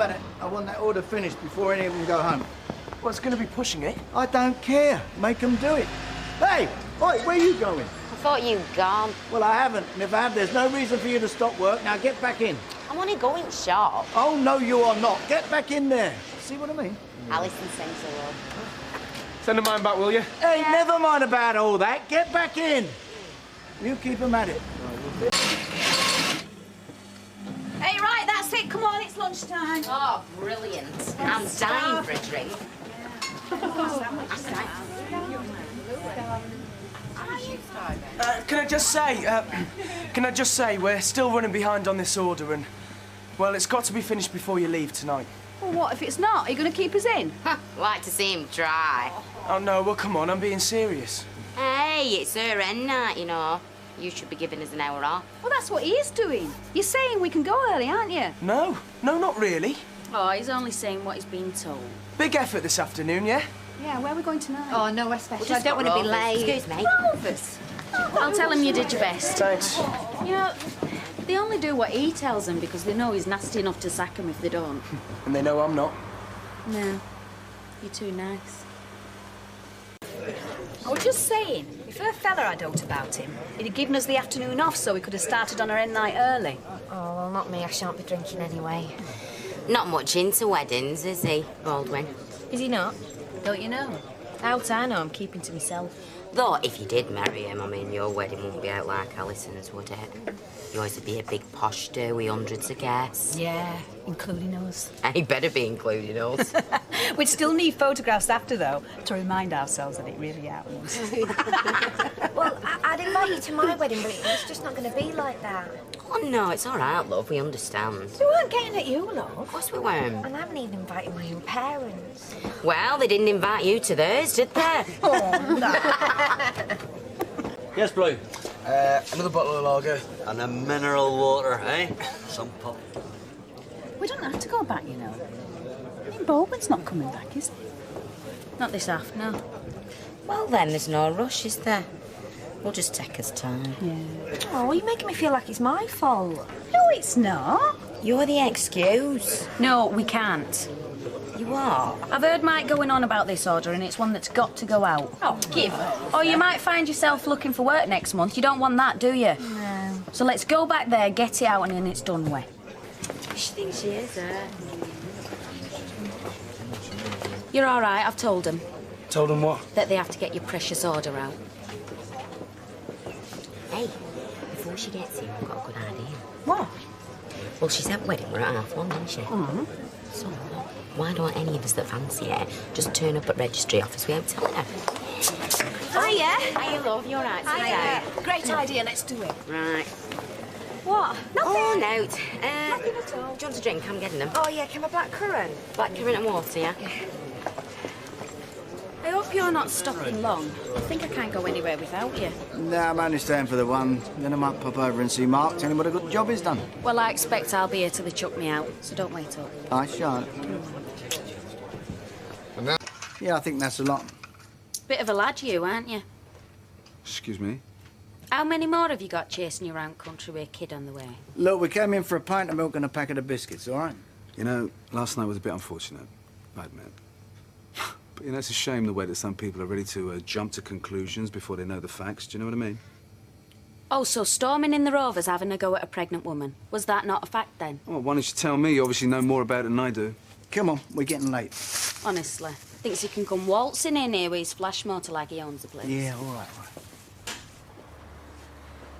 I want that order finished before any of them go home. What's going to be pushing it? I don't care. Make them do it. Hey, oi, where are you going? I thought you'd gone. Well, I haven't. And if I have, there's no reason for you to stop work. Now get back in. I'm only going shop. Oh, no, you are not. Get back in there. See what I mean? Alison sends her up. Send a mine back, will you? Hey, never mind about all that. Get back in. You keep them at it. Hey, right, that's it. Come on, it's lunchtime. Oh, brilliant. I'm dying for a drink. Can I just say, we're still running behind on this order and, well, it's got to be finished before you leave tonight. Well, what if it's not? Are you going to keep us in? Like to see him try. Oh, no, well, come on, I'm being serious. Hey, it's her end night, you know. You should be giving us an hour off. Well, that's what he is doing. You're saying we can go early, aren't you? No, not really. Oh, he's only saying what he's been told. Big effort this afternoon, yeah? Yeah, where are we going tonight? Oh, no, especially. I don't want to be late. Excuse me. Rovers. I'll tell him you did your best. Thanks. You know, they only do what he tells them because they know he's nasty enough to sack them if they don't. And they know I'm not. No, you're too nice. I was just saying, if her fella had out about him, he'd have given us the afternoon off so we could have started on our end night early. Oh, well, not me. I shan't be drinking anyway. Not much into weddings, is he, Baldwin? Is he not? Don't you know? Out I know, I'm keeping to myself. Though, if you did marry him, I mean, your wedding wouldn't be out like Alison's, would it? Yours would be a big posh do with hundreds of guests. Yeah, including us. He better be including us. We'd still need photographs after, though, to remind ourselves that it really happened. Well, I'd invite you to my wedding, but it's just not going to be like that. Oh, no, it's all right, love. We understand. We weren't getting at you, love. Of course we weren't. And I haven't even invited my own parents. Well, they didn't invite you to theirs, did they? Oh, no. Yes, Blue. Another bottle of lager and a mineral water, eh? Some pop. We don't have to go back, you know. I mean, Baldwin's not coming back, is he? Not this half, no. Well, then, there's no rush, is there? We'll just take us time. Yeah. Oh, you're making me feel like it's my fault. No, it's not. You're the excuse. No, we can't. You are? I've heard Mike going on about this order, and it's one that's got to go out. Oh, give. Or you might find yourself looking for work next month. You don't want that, do you? No. So let's go back there, get it out, and then it's done with. She thinks she is, You're all right, I've told them. Told them what? That they have to get your precious order out. Hey, before she gets here, I've got a good idea. What? Well, she said wedding we're at 1:30, didn't she? Mm-hmm. So, why don't any of us that fancy it just turn up at registry office without telling her? Hiya. Hiya, love. You all right? Sit down. Great idea, let's do it. Right. What? Oh, note. Nothing at all. Do you want a drink? I'm getting them. Oh, yeah, can I black currant? Black currant and water, yeah? I hope you're not stopping long. I think I can't go anywhere without you. Nah, I'm only staying for the one. Then I might pop over and see Mark, tell him what a good job he's done. Well, I expect I'll be here till they chuck me out, so don't wait up. I shan't. Yeah, I think that's a lot. Bit of a lad, you, aren't you? Excuse me? How many more have you got chasing you around country with a kid on the way? Look, we came in for a pint of milk and a packet of biscuits, all right? You know, last night was a bit unfortunate, I admit. But, you know, it's a shame the way that some people are ready to jump to conclusions before they know the facts. Do you know what I mean? Oh, so storming in the Rovers having a go at a pregnant woman. Was that not a fact, then? Well, why don't you tell me? You obviously know more about it than I do. Come on, we're getting late. Honestly. Thinks he can come waltzing in here with his flash motor like he owns the place. Yeah, all right.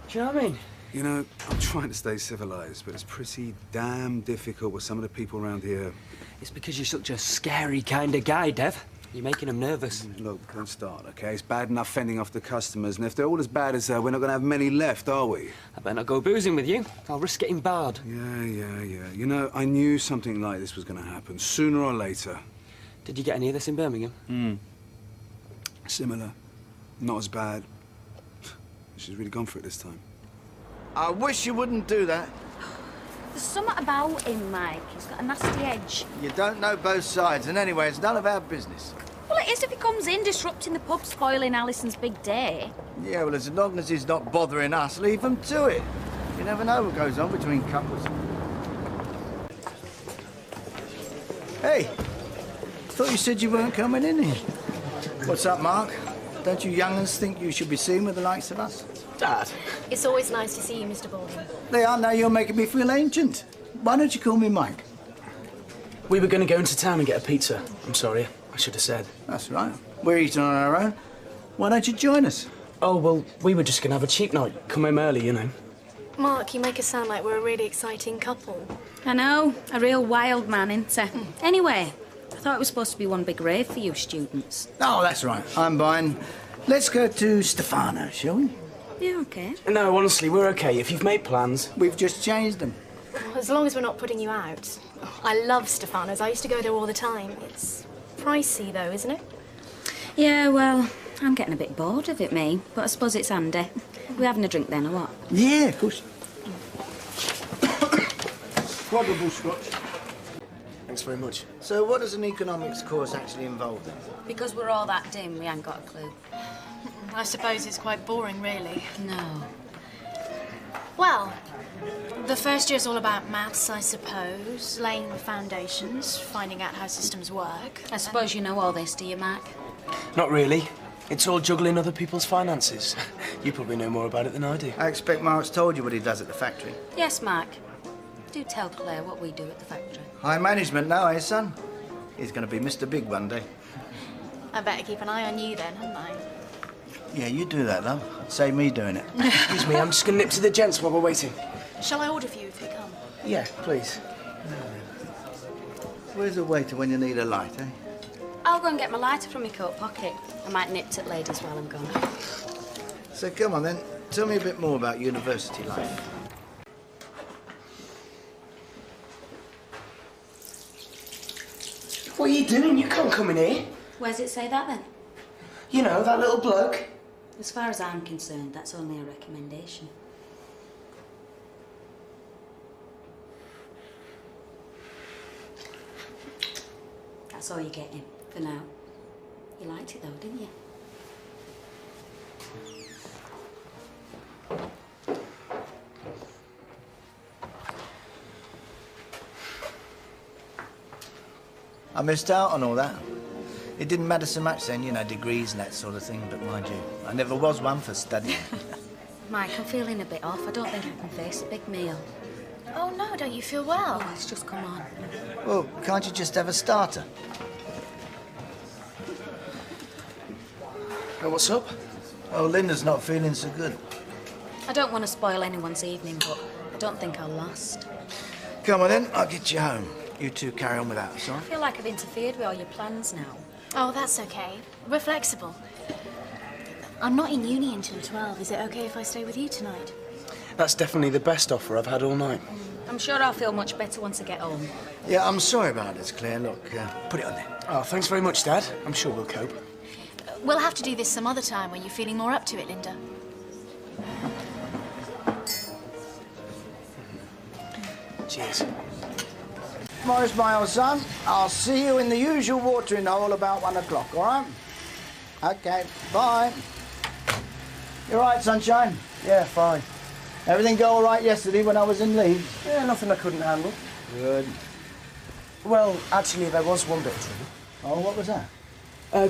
Do you know what I mean? You know, I'm trying to stay civilized, but it's pretty damn difficult with some of the people around here. It's because you're such a scary kind of guy, Dev. You're making them nervous. Look, don't start, OK? It's bad enough fending off the customers, and if they're all as bad as we're not going to have many left, are we? I better not go boozing with you. I'll risk getting barred. Yeah. You know, I knew something like this was going to happen, sooner or later. Did you get any of this in Birmingham? Similar. Not as bad. She's really gone for it this time. I wish you wouldn't do that. There's something about him, Mike. He's got a nasty edge. You don't know both sides, and anyway, it's none of our business. Well, it is if he comes in disrupting the pub, spoiling Alison's big day. Yeah, well, as long as he's not bothering us, leave him to it. You never know what goes on between couples. Hey, thought you said you weren't coming in here. What's up, Mark? Don't you young'uns think you should be seen with the likes of us? Dad. It's always nice to see you, Mr. Baldwin. They are now. You're making me feel ancient. Why don't you call me Mike? We were going to go into town and get a pizza. I'm sorry, I should have said. That's right. We're eating on our own. Why don't you join us? Oh, well, we were just going to have a cheap night. Come home early, you know. Mark, you make us sound like we're a really exciting couple. I know, a real wild man, ain't I? Anyway, I thought it was supposed to be one big rave for you students. Oh, that's right. I'm buying. Let's go to Stefano, shall we? Yeah, okay. No, honestly, we're okay. If you've made plans. We've just changed them. As long as we're not putting you out. I love Stefano's. I used to go there all the time. It's pricey, though, isn't it? Yeah, well, I'm getting a bit bored of it, me. But I suppose it's handy. We having a drink then, or what? Yeah, of course. Quadruple scotch. Thanks very much. So what does an economics course actually involve then? Because we're all that dim, we ain't got a clue. I suppose it's quite boring, really. No. Well, the first year's all about maths, I suppose. Laying the foundations, finding out how systems work. I suppose you know all this, do you, Mark? Not really. It's all juggling other people's finances. You probably know more about it than I do. I expect Mark's told you what he does at the factory. Yes, Mark. Do tell Claire what we do at the factory. High management now, eh, son? He's going to be Mr. Big one day. I better keep an eye on you then, hadn't I? Yeah, you do that, love. Save me doing it. Excuse me, I'm just going to nip to the gents while we're waiting. Shall I order for you if you come? Yeah, please. Where's the waiter when you need a light, eh? I'll go and get my lighter from my coat pocket. I might nip to ladies while I'm gone. So come on then, tell me a bit more about university life. What are you doing? You can't come in here. Where does it say that then? You know, that little bloke. As far as I'm concerned, that's only a recommendation. That's all you're getting for now. You liked it though, didn't you? I missed out on all that. It didn't matter so much then, you know, degrees and that sort of thing, but mind you, I never was one for studying. Mike, I'm feeling a bit off. I don't think I can face a big meal. Oh, no, don't you feel well? Oh, it's just come on. Well, can't you just have a starter? What's up? Oh, Linda's not feeling so good. I don't want to spoil anyone's evening, but I don't think I'll last. Come on then, I'll get you home. You two carry on without us, all I right? feel like I've interfered with all your plans now. Oh, that's okay. We're flexible. I'm not in uni until 12. Is it okay if I stay with you tonight? That's definitely the best offer I've had all night. I'm sure I'll feel much better once I get home. Yeah, I'm sorry about this, Claire. Look, put it on there. Oh, thanks very much, Dad. I'm sure we'll cope. We'll have to do this some other time when you're feeling more up to it, Linda. Cheers. Morris, my old son, I'll see you in the usual watering hole about 1 o'clock, all right? Okay, bye. You all right, sunshine? Yeah, fine. Everything go all right yesterday when I was in Leeds? Yeah, nothing I couldn't handle. Good. Well, actually, there was one bit of trouble. Oh, what was that?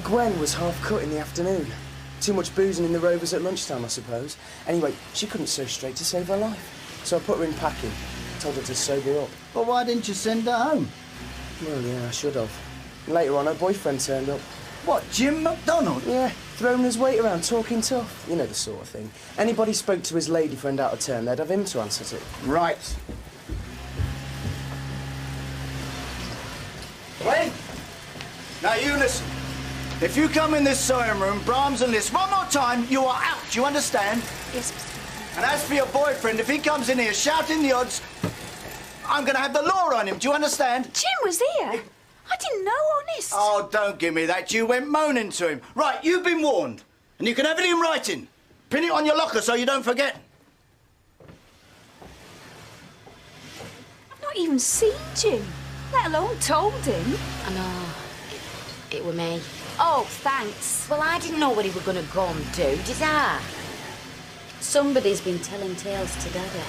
Gwen was half cut in the afternoon. Too much boozing in the Rovers at lunchtime, I suppose. Anyway, she couldn't sew straight to save her life. So I put her in packing, told her to sober up. Well, why didn't you send her home? Well, yeah, I should have. Later on, her boyfriend turned up. What, Jim McDonald? Yeah, throwing his weight around, talking tough. You know the sort of thing. Anybody spoke to his lady friend out of turn, they'd have him to answer to. Right. Gwen, now you listen. If you come in this sewing room, Brahms and Liszt, one more time, you are out. Do you understand? Yes, Mr. And as for your boyfriend, if he comes in here shouting the odds, I'm going to have the law on him. Do you understand? Jim was here. I didn't know, honest. Oh, don't give me that. You went moaning to him. Right, you've been warned. And you can have it in writing. Pin it on your locker so you don't forget. I've not even seen Jim, let alone told him. I know. It were me. Oh, thanks. Well, I didn't know what he were going to go and do, did I? Somebody's been telling tales to Daddy.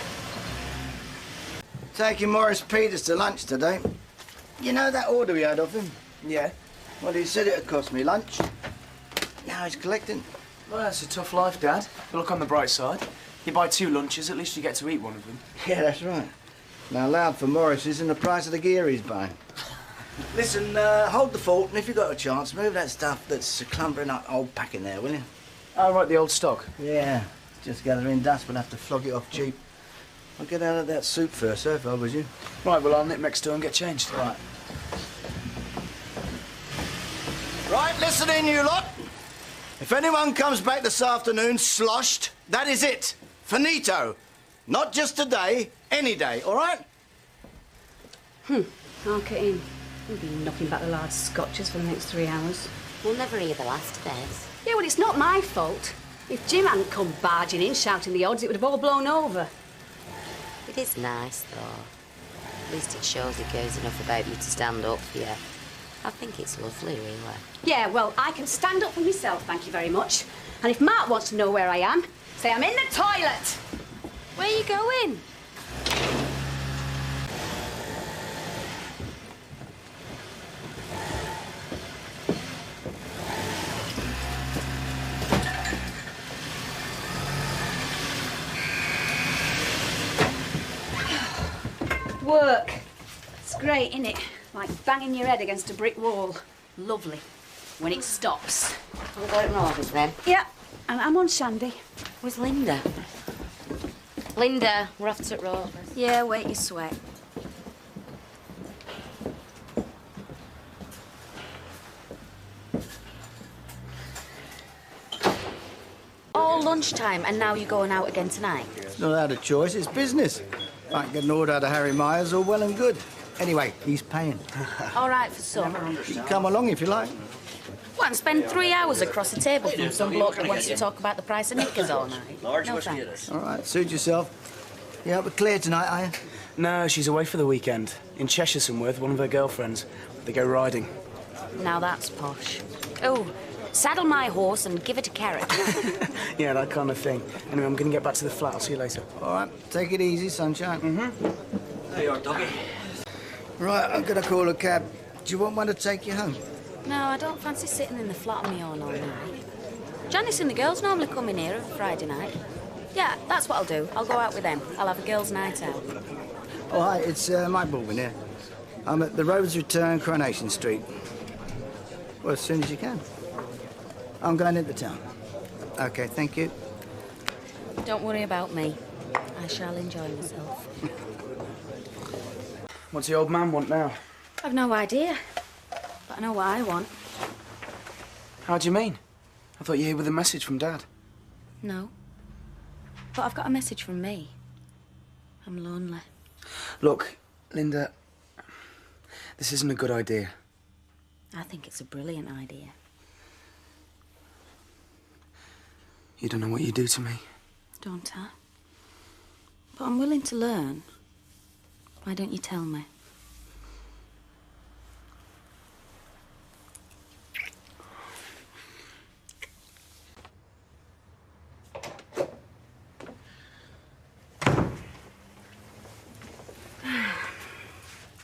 Taking Morris Peters to lunch today. You know that order we had of him? Yeah? Well, he said it'd cost me lunch. Now he's collecting. Well, it's a tough life, Dad. But look on the bright side. You buy 2 lunches, at least you get to eat one of them. Yeah, that's right. Now, allowed for Morris's and the price of the gear he's buying. Listen, hold the fort, and if you've got a chance, move that stuff that's clumbering up old packing there, will you? Oh, right, the old stock. Yeah, it's just gathering dust. We'll have to flog it off cheap. I'll get out of that suit first, if I was you. Right, well, I'll nip next door and get changed. Right. Right, listen in, you lot. If anyone comes back this afternoon sloshed, that is it. Finito. Not just today, any day, all right? I'll get in. We'll be knocking back the large scotches for the next 3 hours. We'll never hear the last of this. Yeah, well, it's not my fault. If Jim hadn't come barging in, shouting the odds, it would have all blown over. It is nice, though. At least it shows he cares enough about you to stand up for you. I think it's lovely, really. Yeah, well, I can stand up for myself, thank you very much. And if Mark wants to know where I am, say I'm in the toilet. Where are you going? Work. It's great, isn't it? Like banging your head against a brick wall. Lovely. When it stops. We're going to Rovers then. Yeah, and I'm on Shandy. Where's Linda? Linda, we're off to Rovers. Yeah, wait your sweat. All lunchtime, and now you're going out again tonight? It's not out of choice, it's business. If I can get an order out of Harry Myers, all well and good. Anyway, he's paying. All right for some. You can come along if you like. What, and spend 3 hours across the table from some bloke that wants to talk about the price of knickers all night? No thanks. All right, suit yourself. You out with Claire tonight, are you? No, she's away for the weekend. In Cheshire somewhere with one of her girlfriends. They go riding. Now that's posh. Oh, saddle my horse and give it a carrot. Yeah, that kind of thing. Anyway, I'm going to get back to the flat. I'll see you later. All right, take it easy, sunshine. There you are, doggy. Right, I'm going to call a cab. Do you want one to take you home? No, I don't fancy sitting in the flat on my own all night. Janice and the girls normally come in here every Friday night. Yeah, that's what I'll do. I'll go out with them. I'll have a girls' night out. Oh, hi, it's Mike Baldwin here. I'm at the Roads Return, Coronation Street. Well, as soon as you can. I'm going into town. OK, thank you. Don't worry about me. I shall enjoy myself. What's the old man want now? I've no idea. But I know what I want. How do you mean? I thought you were here with a message from Dad. No. But I've got a message from me. I'm lonely. Look, Linda, this isn't a good idea. I think it's a brilliant idea. You don't know what you do to me. Don't I? But I'm willing to learn. Why don't you tell me?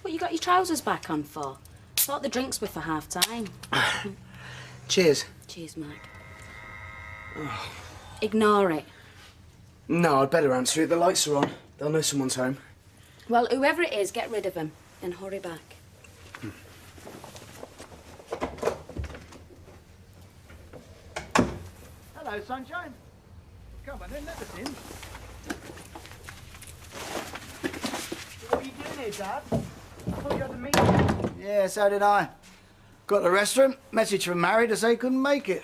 What you got your trousers back on for? Thought the drinks were for half time. Cheers. Cheers, Mike. Ignore it. No, I'd better answer it. The lights are on. They'll know someone's home. Well, whoever it is, get rid of him. Then hurry back. Hello, sunshine. Come on, then, let us in. What are you doing here, Dad? I thought you had a meeting. Yeah, so did I. Got the restaurant, message from Mary to say he couldn't make it.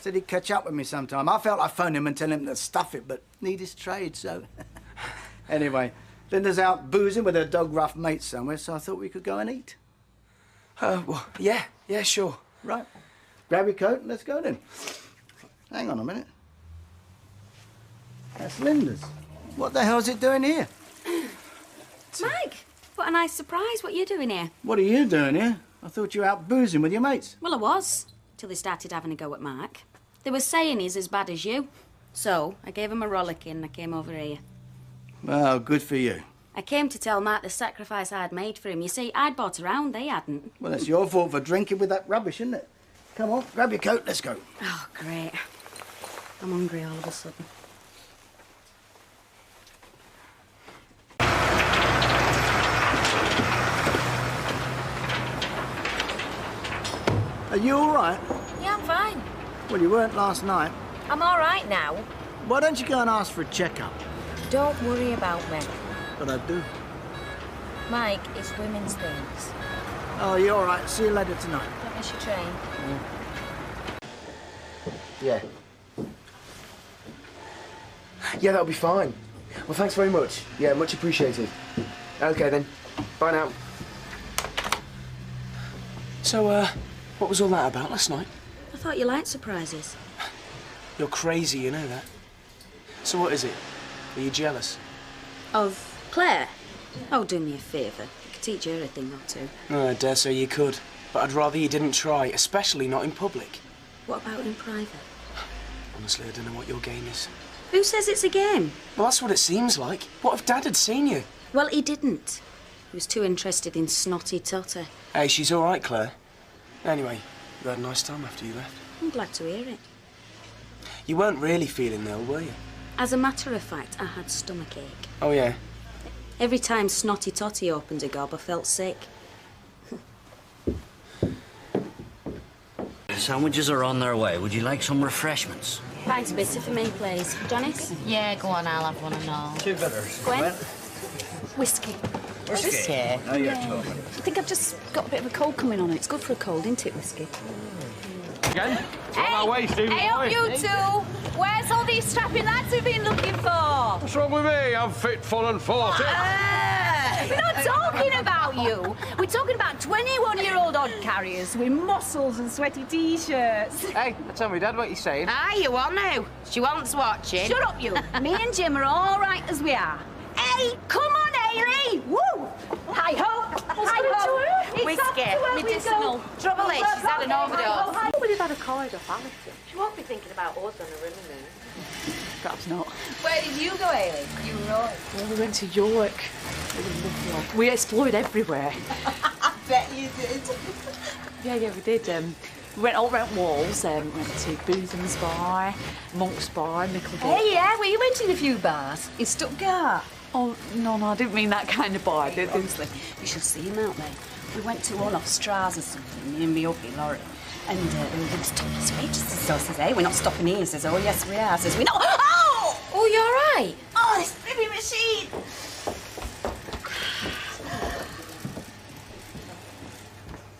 Said he'd catch up with me sometime. I felt I'd phone him and tell him to stuff it, but need his trade, so... Anyway, Linda's out boozing with her dog rough mates somewhere, so I thought we could go and eat. Well, yeah, sure. Right. Grab your coat and let's go then. Hang on a minute. That's Linda's. What the hell's it doing here? Mike, what a nice surprise. What are you doing here? What are you doing here? I thought you were out boozing with your mates. Well, I was, till they started having a go at Mark. They were saying he's as bad as you. So, I gave him a rollicking and I came over here. Well, good for you. I came to tell Mark the sacrifice I'd made for him. You see, I'd bought around, they hadn't. Well, it's your fault for drinking with that rubbish, isn't it? Come on, grab your coat, let's go. Oh, great. I'm hungry all of a sudden. Are you all right? Yeah, I'm fine. Well, you weren't last night. I'm all right now. Why don't you go and ask for a checkup? Don't worry about me. But I do. Mike, it's women's things. Oh, you're all right. See you later tonight. Don't miss your train. Yeah. Yeah, that'll be fine. Well, thanks very much. Yeah, much appreciated. Okay, then. Bye now. So, what was all that about last night? I thought you liked surprises. You're crazy, you know that. So what is it? Are you jealous? Of Claire? Oh, do me a favour. I could teach her a thing or two. Oh, I dare say you could. But I'd rather you didn't try, especially not in public. What about in private? Honestly, I don't know what your game is. Who says it's a game? Well, that's what it seems like. What if Dad had seen you? Well, he didn't. He was too interested in snotty Totter. Hey, she's all right, Claire. Anyway, you had a nice time after you left. I'm glad to hear it. You weren't really feeling ill, were you? As a matter of fact, I had stomachache. Oh, yeah? Every time Snotty Totty opened a gob, I felt sick. The sandwiches are on their way. Would you like some refreshments? Pint of bitter for me, please. Janice? Yeah, go on, I'll have one and all. 2 bitters. Gwen? Whiskey. Whiskey. Now you're talking. I think I've just got a bit of a cold coming on. It's good for a cold, isn't it, whiskey? Again? On our way, Stephen. Hey up, you two! Where's all these strapping lads we've been looking for? What's wrong with me? I'm fit, full and 40. We're not talking about you. We're talking about 21-year-old odd carriers with muscles and sweaty T-shirts. Hey, tell me, Dad, what you saying? Ah, you want to? She wants watching. Shut up, you. Me and Jim are all right as we are. Hey, come on, Ailey! Woo! Hi-ho! Hi-ho! Whiskey, medicinal. Trouble is, she's had an overdose. I would have had a corridor fallacy. She won't be thinking about us on her honeymoon. Perhaps not. Where did you go, Ailey? You were Well, we went to York. It was lovely. We explored everywhere. I bet you did. Yeah, we did. We went all around Walls, went to Bootham's Bar, Monk's Bar, Micklegate. Hey, yeah, well, you went in a few bars in Stuttgart. Oh, no, I didn't mean that kind of bar. Honestly, we should see him out there. We went to one off Straws or something, me and me uppy Laurie. And we were stopping his waitresses, so says, hey, we're not stopping here. Says, oh, yes, we are. Says, we not. Oh! Oh, you all right? Oh, this flipping machine!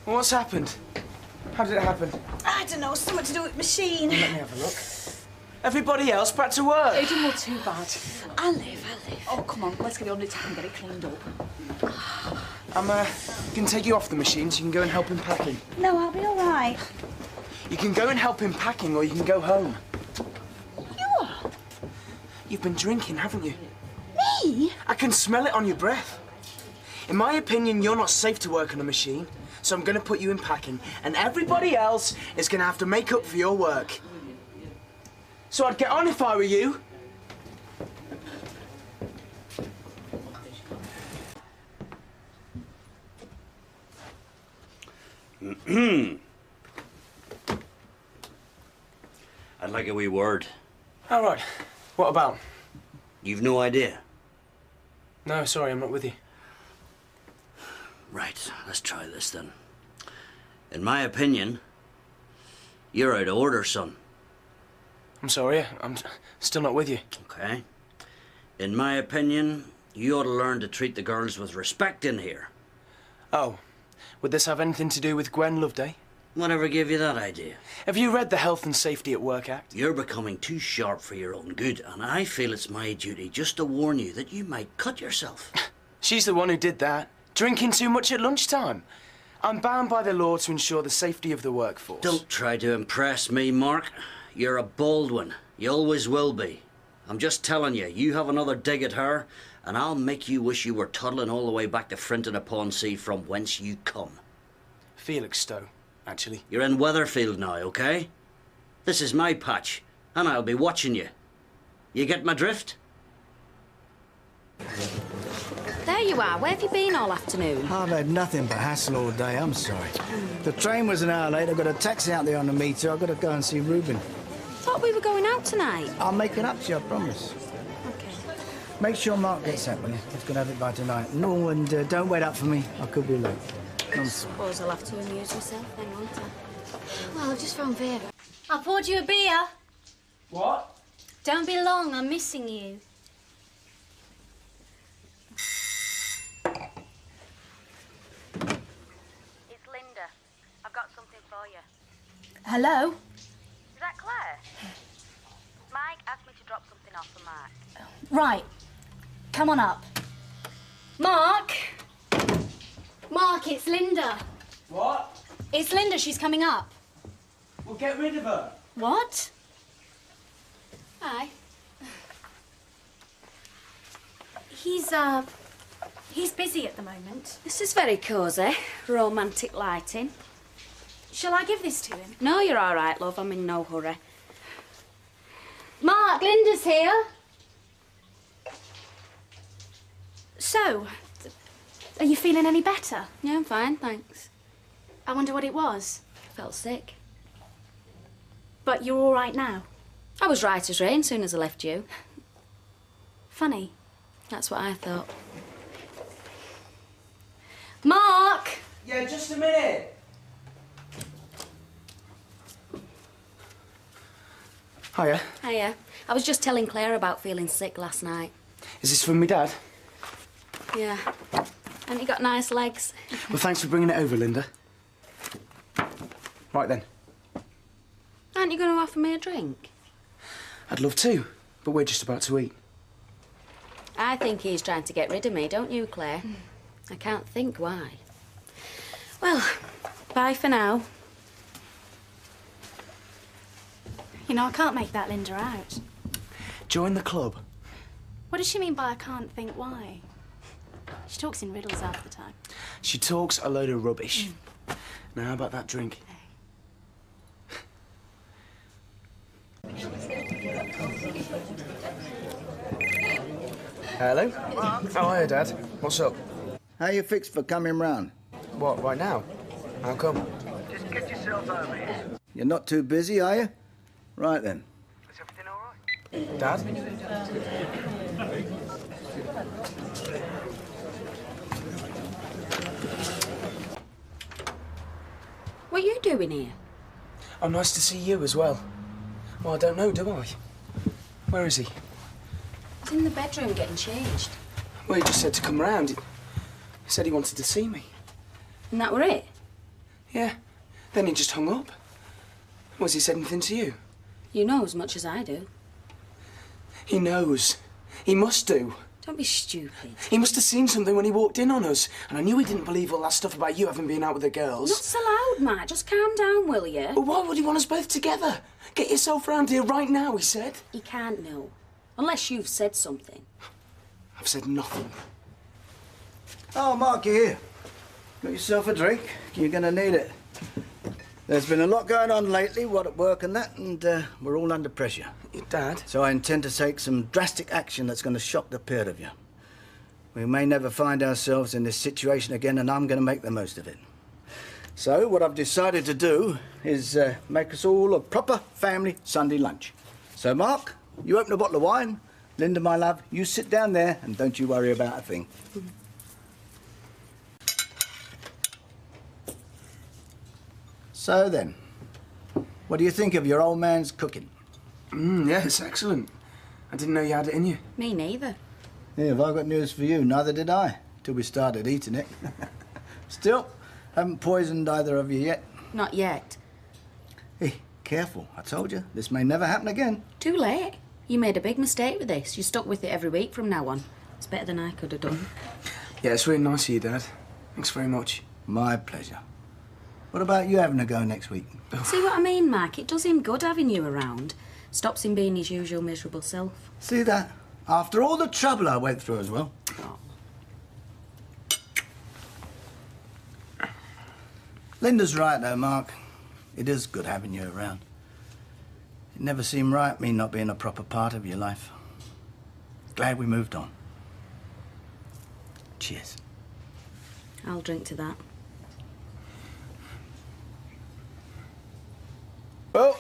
What's happened? How did it happen? I don't know, something to do with machine. Let me have a look. Everybody else back to work. It didn't look too bad. I'll live. Oh, come on, let's get it on the tap and get it cleaned up. I'm going to take you off the machine so you can go and help him packing. No, I'll be all right. You can go and help him packing or you can go home. You are? You've been drinking, haven't you? Me? I can smell it on your breath. In my opinion, you're not safe to work on a machine, so I'm going to put you in packing, and everybody else is going to have to make up for your work. So I'd get on if I were you. I'd like a wee word. All right. What about? You've no idea. No, sorry, I'm not with you. Right, let's try this then. In my opinion, you're out of order, son. I'm sorry, I'm still not with you. Okay. In my opinion, you ought to learn to treat the girls with respect in here. Oh, would this have anything to do with Gwen Loveday? Whatever gave you that idea? Have you read the Health and Safety at Work Act? You're becoming too sharp for your own good, and I feel it's my duty just to warn you that you might cut yourself. She's the one who did that. Drinking too much at lunchtime. I'm bound by the law to ensure the safety of the workforce. Don't try to impress me, Mark. You're a Baldwin. You always will be. I'm just telling you, you have another dig at her, and I'll make you wish you were toddling all the way back to Frinton-upon-Sea from whence you come. Felixstowe, actually. You're in Weatherfield now, okay? This is my patch, and I'll be watching you. You get my drift? There you are. Where have you been all afternoon? I've had nothing but hassle all day, I'm sorry. The train was an hour late, I got a taxi out there on the meter, I've got to go and see Reuben. Thought we were going out tonight. I'll make it up to you, I promise. Okay. Make sure Mark gets that, will you? He's going to have it by tonight. No, and don't wait up for me, I could be late. I suppose I'll have to amuse myself then, won't I? Well, I've just found Vera. I poured you a beer. What? Don't be long, I'm missing you. It's Linda. I've got something for you. Hello? Is that Claire? Mike asked me to drop something off for Mark. Right. Come on up. Mark! Mark, it's Linda. What? It's Linda, she's coming up. Well, get rid of her. What? Hi. He's busy at the moment. This is very cosy. Romantic lighting. Shall I give this to him? No, you're all right, love. I'm in no hurry. Mark, Linda's here. So, are you feeling any better? Yeah, I'm fine, thanks. I wonder what it was. Felt sick. But you're all right now? I was right as rain soon as I left you. Funny. That's what I thought. Mark! Yeah, just a minute. Hiya. Hiya. I was just telling Claire about feeling sick last night. Is this from me dad? Yeah. And you got nice legs. Well, thanks for bringing it over, Linda. Right then. Aren't you going to offer me a drink? I'd love to, but we're just about to eat. I think he's trying to get rid of me, don't you, Claire? I can't think why. Well, bye for now. You know, I can't make that Linda out. Join the club. What does she mean by I can't think why? She talks in riddles half the time. She talks a load of rubbish. Now, how about that drink? Hello? Oh, hiya, Dad. What's up? How you fixed for coming round? What, right now? How come? Just get yourself over here. You're not too busy, are you? Right then. Is everything all right? Dad? What are you doing here? Oh, nice to see you as well. Well, I don't know, do I? Where is he? He's in the bedroom getting changed. Well, he just said to come round. He said he wanted to see me. And that were it? Yeah. Then he just hung up. Was he said anything to you? You know as much as I do. He knows. He must do. Don't be stupid. He must have seen something when he walked in on us. And I knew he didn't believe all that stuff about you having been out with the girls. Not so loud, Matt. Just calm down, will you? But why would he want us both together? Get yourself round here right now, he said. He can't know. Unless you've said something. I've said nothing. Oh, Mark, you're here. Got yourself a drink. You're going to need it. There's been a lot going on lately, what at work and that, and we're all under pressure. Dad? So I intend to take some drastic action that's going to shock the pair of you. We may never find ourselves in this situation again, and I'm going to make the most of it. So what I've decided to do is make us all a proper family Sunday lunch. So, Mark, you open a bottle of wine. Linda, my love, you sit down there and don't you worry about a thing. So then, what do you think of your old man's cooking? Yeah, it's excellent. I didn't know you had it in you. Me neither. Yeah, have I got news for you? Neither did I, till we started eating it. Still, haven't poisoned either of you yet. Not yet. Hey, careful. I told you, this may never happen again. Too late. You made a big mistake with this. You stuck with it every week from now on. It's better than I could have done. Yeah, it's really nice of you, Dad. Thanks very much. My pleasure. What about you having a go next week? See what I mean, Mark? It does him good having you around. Stops him being his usual miserable self. See that? After all the trouble I went through as well. Oh. Linda's right, though, Mark. It is good having you around. It never seemed right, me not being a proper part of your life. Glad we moved on. Cheers. I'll drink to that. Well,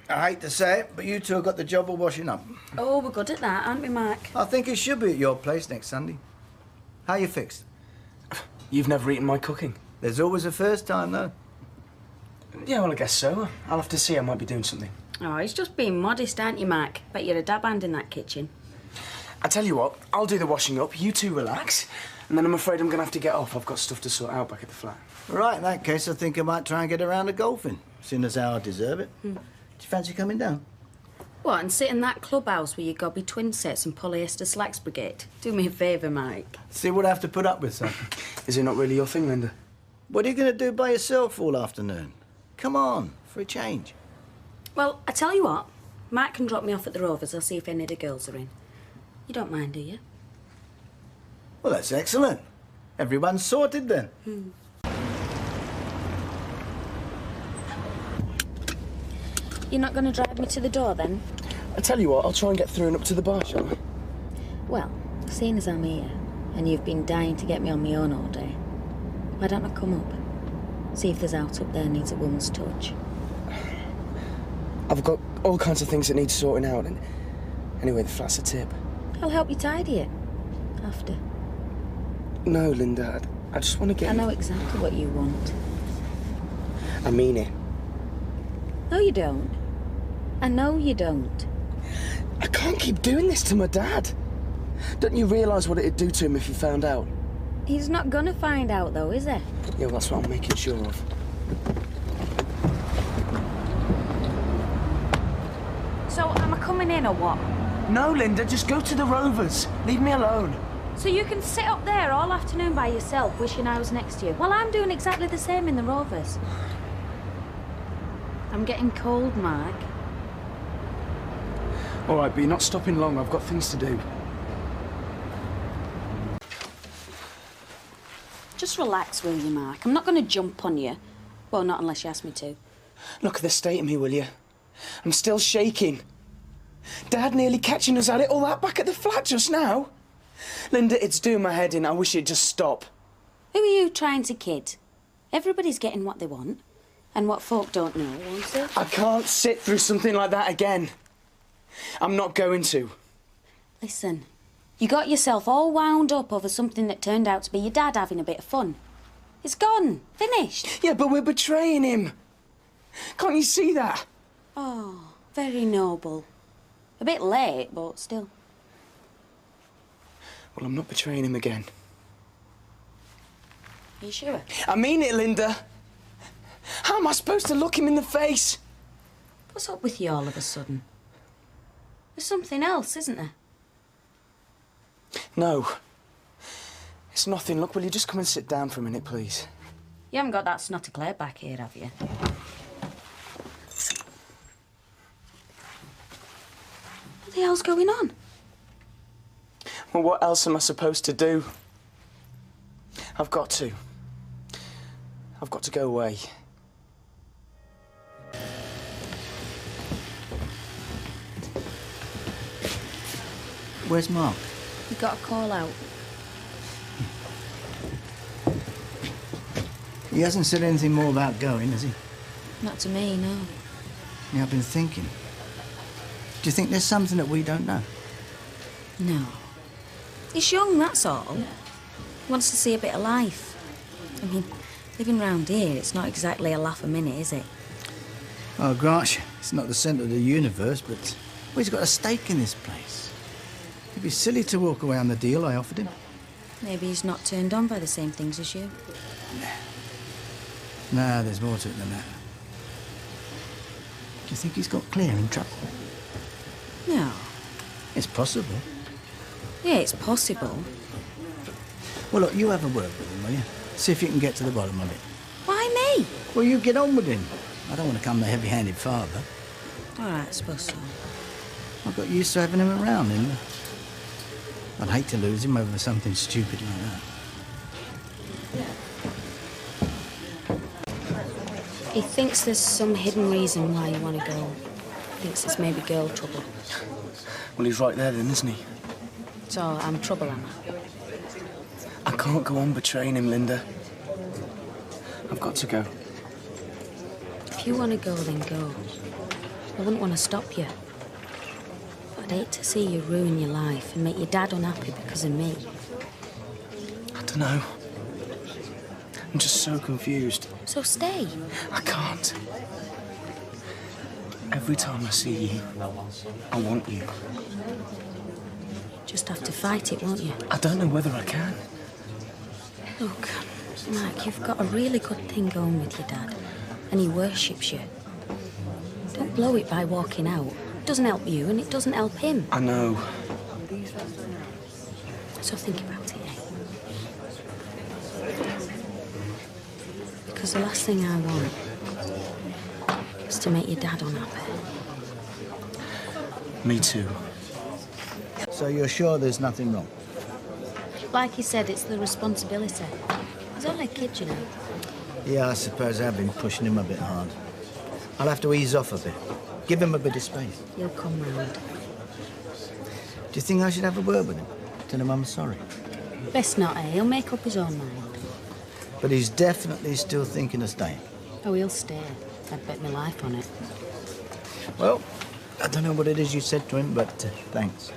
I hate to say it, but you two have got the job of washing up. Oh, we're good at that, aren't we, Mark? I think it should be at your place next Sunday. How you fixed? You've never eaten my cooking? There's always a first time, though. Yeah, well, I guess so. I'll have to see. I might be doing something. Oh, he's just being modest, aren't you, Mark? Bet you're a dab hand in that kitchen. I tell you what, I'll do the washing up, you two relax, and then I'm afraid I'm going to have to get off. I've got stuff to sort out back at the flat. Right, in that case, I think I might try and get around to golfing, seeing as how I deserve it. Do you fancy coming down? What, and sit in that clubhouse with your gobby twin sets and polyester slacks brigade? Do me a favour, Mike. See what I have to put up with, son. Is it not really your thing, Linda? What are you going to do by yourself all afternoon? Come on, for a change. Well, I tell you what, Mike can drop me off at the Rovers. I'll see if any of the girls are in. You don't mind, do you? Well, that's excellent. Everyone's sorted then. You're not going to drive me to the door, then? I tell you what, I'll try and get through and up to the bar, shall I? Well, seeing as I'm here, and you've been dying to get me on my own all day, why don't I come up? See if there's out up there needs a woman's touch. I've got all kinds of things that need sorting out, and anyway, the flat's a tip. I'll help you tidy it. After. No, Linda, I just want to get... I know exactly what you want. I mean it. No, you don't. I know you don't. I can't keep doing this to my dad. Don't you realise what it'd do to him if he found out? He's not gonna find out, though, is he? Yeah, well, that's what I'm making sure of. So, am I coming in or what? No, Linda, just go to the Rovers. Leave me alone. So you can sit up there all afternoon by yourself, wishing I was next to you, while I'm doing exactly the same in the Rovers. I'm getting cold, Mark. All right, but you're not stopping long. I've got things to do. Just relax, will you, Mark? I'm not going to jump on you. Well, not unless you ask me to. Look at the state of me, will you? I'm still shaking. Dad nearly catching us at it, all that back at the flat just now. Linda, it's doing my head in. I wish it'd just stop. Who are you trying to kid? Everybody's getting what they want. And what folk don't know, won't they? I can't sit through something like that again. I'm not going to. Listen, you got yourself all wound up over something that turned out to be your dad having a bit of fun. It's gone. Finished. Yeah, but we're betraying him. Can't you see that? Oh, very noble. A bit late, but still. Well, I'm not betraying him again. Are you sure? I mean it, Linda. How am I supposed to look him in the face? What's up with you all of a sudden? There's something else, isn't there? No. It's nothing. Look, will you just come and sit down for a minute, please? You haven't got that snotty Claire back here, have you? What the hell's going on? Well, what else am I supposed to do? I've got to. I've got to go away. Where's Mark? You got a call out. He hasn't said anything more about going, has he? Not to me, no. Yeah, I've been thinking. Do you think there's something that we don't know? No. He's young, that's all. He wants to see a bit of life. I mean, living round here, it's not exactly a laugh a minute, is it? Oh, gosh, it's not the centre of the universe, but well, he's got a stake in this place. It'd be silly to walk away on the deal I offered him. Maybe he's not turned on by the same things as you. Nah, there's more to it than that. Do you think he's got Claire in trouble? No. It's possible. Yeah, it's possible. Well, look, you have a word with him, will you? See if you can get to the bottom of it. Why me? Well, you get on with him. I don't want to become the heavy-handed father. All right, I suppose so. I've got used to having him around, and I'd hate to lose him over something stupid like that. He thinks there's some hidden reason why you want to go. Thinks it's maybe girl trouble. Well, he's right there then, isn't he? So I'm trouble, am I? I can't go on betraying him, Linda. I've got to go. If you want to go, then go. I wouldn't want to stop you. But I'd hate to see you ruin your life and make your dad unhappy because of me. I don't know. I'm just so confused. So stay. I can't. Every time I see you, I want you. Just have to fight it, won't you? I don't know whether I can. Look, Mike, you've got a really good thing going with your dad, and he worships you. Don't blow it by walking out. It doesn't help you, and it doesn't help him. I know. So think about it, eh? Because the last thing I want is to make your dad unhappy. Me too. So you're sure there's nothing wrong? Like he said, it's the responsibility. He's only a kid, you know. Yeah, I suppose I've been pushing him a bit hard. I'll have to ease off a bit. Give him a bit of space. He'll come round. Do you think I should have a word with him? Tell him I'm sorry. Best not, eh? He'll make up his own mind. But he's definitely still thinking of staying. Oh, he'll stay. I'd bet my life on it. Well, I don't know what it is you said to him, but thanks.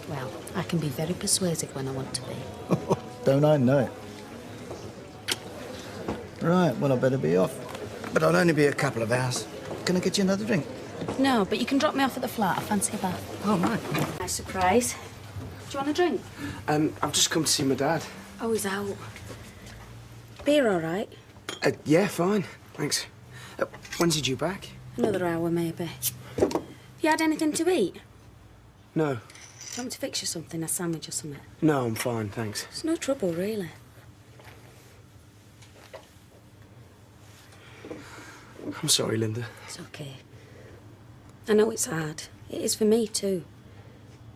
Well, I can be very persuasive when I want to be. Don't I know it? Right, well, I better be off. But I'll only be a couple of hours. Can I get you another drink? No, but you can drop me off at the flat. I fancy a bath. Oh, right. Nice surprise. Do you want a drink? I've just come to see my dad. Oh, he's out. Beer all right? Yeah, fine. Thanks. When's he due back? Another hour, maybe. Have you had anything to eat? No. Do you want me to fix you something, a sandwich or something? No, I'm fine, thanks. It's no trouble, really. I'm sorry, Linda. It's okay. I know it's hard. It is for me, too.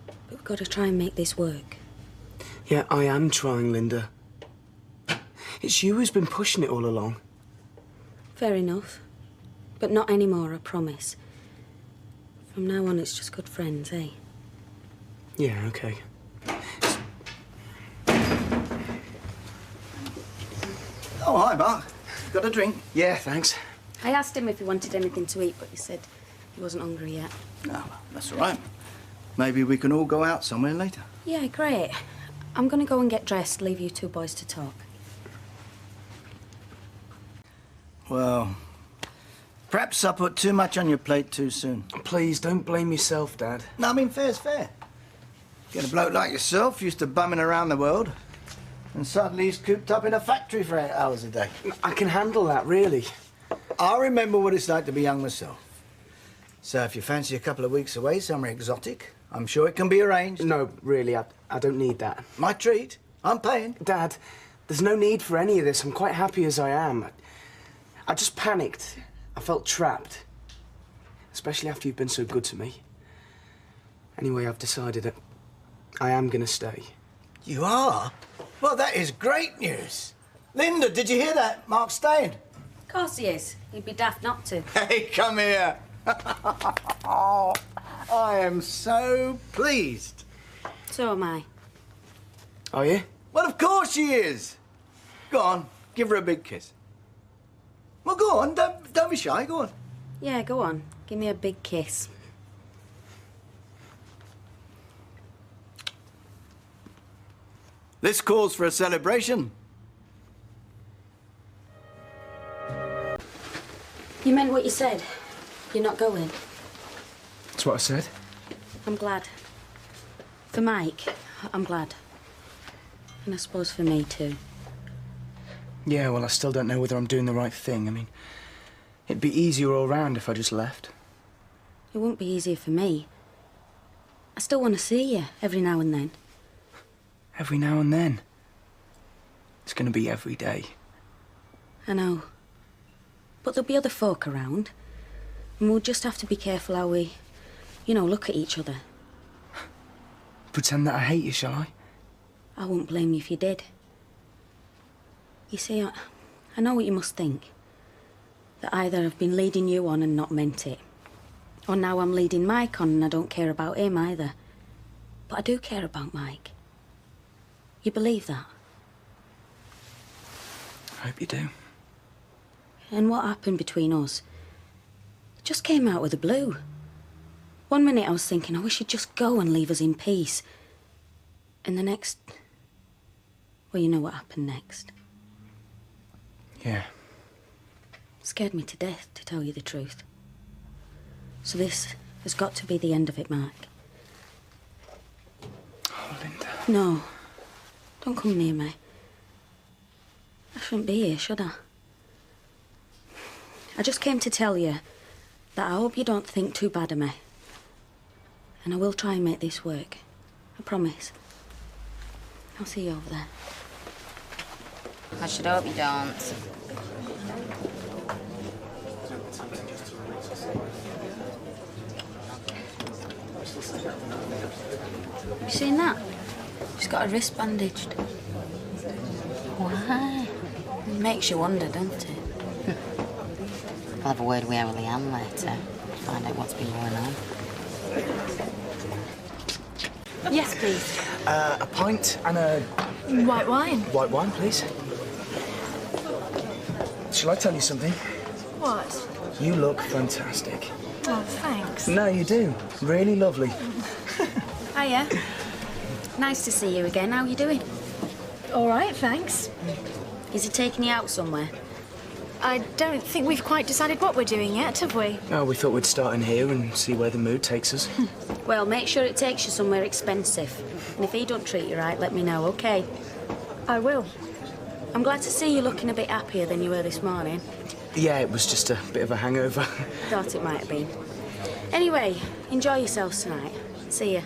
But we've got to try and make this work. Yeah, I am trying, Linda. It's you who's been pushing it all along. Fair enough. But not anymore, I promise. From now on, it's just good friends, eh? Yeah, okay. Oh, hi, Mark. Got a drink? Yeah, thanks. I asked him if he wanted anything to eat, but he said he wasn't hungry yet. No, that's all right. Maybe we can all go out somewhere later. Yeah, great. I'm going to go and get dressed, leave you two boys to talk. Well, perhaps I put too much on your plate too soon. Please, don't blame yourself, Dad. No, I mean, fair's fair. Get a bloke like yourself, used to bumming around the world, and suddenly he's cooped up in a factory for 8 hours a day. I can handle that, really. I remember what it's like to be young myself. So if you fancy a couple of weeks away somewhere exotic, I'm sure it can be arranged. No, really, I don't need that. My treat. I'm paying. Dad, there's no need for any of this. I'm quite happy as I am. I just panicked. I felt trapped. Especially after you've been so good to me. Anyway, I've decided that I am gonna stay. You are? Well, that is great news. Linda, did you hear that? Mark's staying. Of course he is. He'd be daft not to. Hey, come here. Oh, I am so pleased. So am I. Are you? Well, of course she is. Go on, give her a big kiss. Well, go on, don't be shy, go on. Yeah, go on. Give me a big kiss. This calls for a celebration. You meant what you said. You're not going. That's what I said. I'm glad. For Mike, I'm glad. And I suppose for me, too. Yeah, well, I still don't know whether I'm doing the right thing. I mean, it'd be easier all round if I just left. It wouldn't be easier for me. I still want to see you every now and then. Every now and then. It's gonna be every day. I know. But there'll be other folk around. And we'll just have to be careful how we, look at each other. Pretend that I hate you, shall I? I won't blame you if you did. You see, I know what you must think. That either I've been leading you on and not meant it. Or now I'm leading Mike on and I don't care about him either. But I do care about Mike. You believe that? I hope you do. And what happened between us? It just came out of the blue. One minute I was thinking, I wish he'd just go and leave us in peace. And the next... Well, you know what happened next. Yeah. Scared me to death, to tell you the truth. So this has got to be the end of it, Mark. Oh, Linda. No. Don't come near me. I shouldn't be here, should I? I just came to tell you that I hope you don't think too bad of me. And I will try and make this work. I promise. I'll see you over there. I should hope you don't. You seen that? She's got her wrist bandaged. Why? It makes you wonder, don't it? I'll have a word with Emily Ann later. Find out what's been going on. Yes, please. A pint and a White wine. white wine, please. Shall I tell you something? What? You look fantastic. Oh, thanks. No, you do. Really lovely. Hiya. Nice to see you again. How are you doing? All right, thanks. Is he taking you out somewhere? I don't think we've quite decided what we're doing yet, have we? Oh, we thought we'd start in here and see where the mood takes us. Well, make sure it takes you somewhere expensive. And if he don't treat you right, let me know, OK? I will. I'm glad to see you looking a bit happier than you were this morning. Yeah, it was just a bit of a hangover. Thought it might have been. Anyway, enjoy yourselves tonight. See you.